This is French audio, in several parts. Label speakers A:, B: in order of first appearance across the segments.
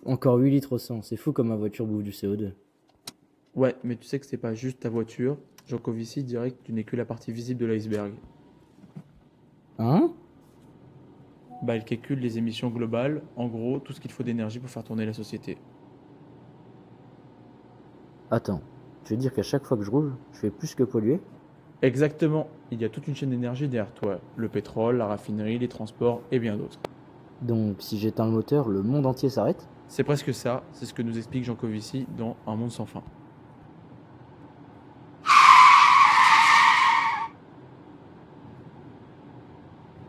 A: Encore 8 litres au 100, c'est fou comme ma voiture bouffe du CO2.
B: Ouais, mais tu sais que c'est pas juste ta voiture. Jean Covici dirait que tu n'es que la partie visible de l'iceberg.
A: Hein?
B: Bah, il calcule les émissions globales, en gros, tout ce qu'il faut d'énergie pour faire tourner la société.
A: Attends, tu veux dire qu'à chaque fois que je roule, je fais plus que polluer?
B: Exactement, il y a toute une chaîne d'énergie derrière toi. Le pétrole, la raffinerie, les transports et bien d'autres.
A: Donc si j'éteins le moteur, le monde entier s'arrête?
B: C'est presque ça, c'est ce que nous explique Jean Covici dans Un monde sans fin.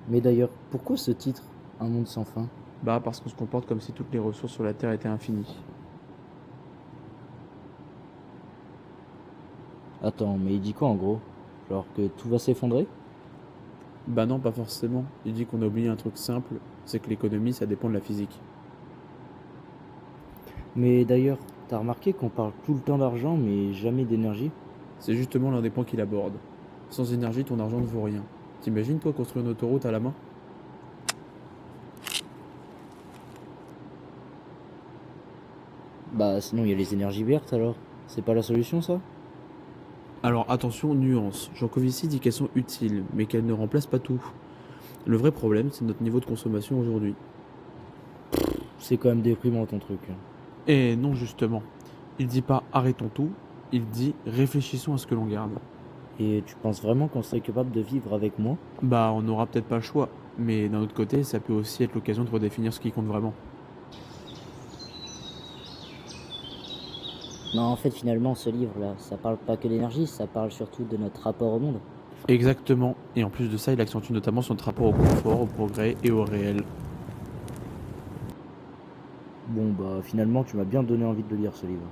A: Mais d'ailleurs, pourquoi ce titre, Un monde sans fin?
B: Bah, parce qu'on se comporte comme si toutes les ressources sur la Terre étaient infinies.
A: Attends, mais il dit quoi en gros? Genre que tout va s'effondrer?
B: Bah non, pas forcément. Il dit qu'on a oublié un truc simple, c'est que l'économie, ça dépend de la physique.
A: Mais d'ailleurs, t'as remarqué qu'on parle tout le temps d'argent mais jamais d'énergie?
B: C'est justement l'un des points qu'il aborde. Sans énergie, ton argent ne vaut rien. T'imagines, toi, construire une autoroute à la main?
A: Bah sinon il y a les énergies vertes alors. C'est pas la solution ça?
B: Alors attention, nuance. Jean Covici dit qu'elles sont utiles, mais qu'elles ne remplacent pas tout. Le vrai problème, c'est notre niveau de consommation aujourd'hui.
A: C'est quand même déprimant ton truc.
B: Et non, justement. Il dit pas arrêtons tout, il dit réfléchissons à ce que l'on garde.
A: Et tu penses vraiment qu'on serait capable de vivre avec moi?
B: Bah, on n'aura peut-être pas le choix, mais d'un autre côté, ça peut aussi être l'occasion de redéfinir ce qui compte vraiment.
A: Non, en fait, finalement, ce livre-là, ça parle pas que d'énergie, ça parle surtout de notre rapport au monde.
B: Exactement, et en plus de ça, il accentue notamment son rapport au confort, au progrès et au réel.
A: Bon, bah, finalement, tu m'as bien donné envie de le lire, ce livre.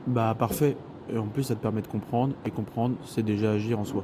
B: Bah, parfait. Et en plus, ça te permet de comprendre, et comprendre, c'est déjà agir en soi.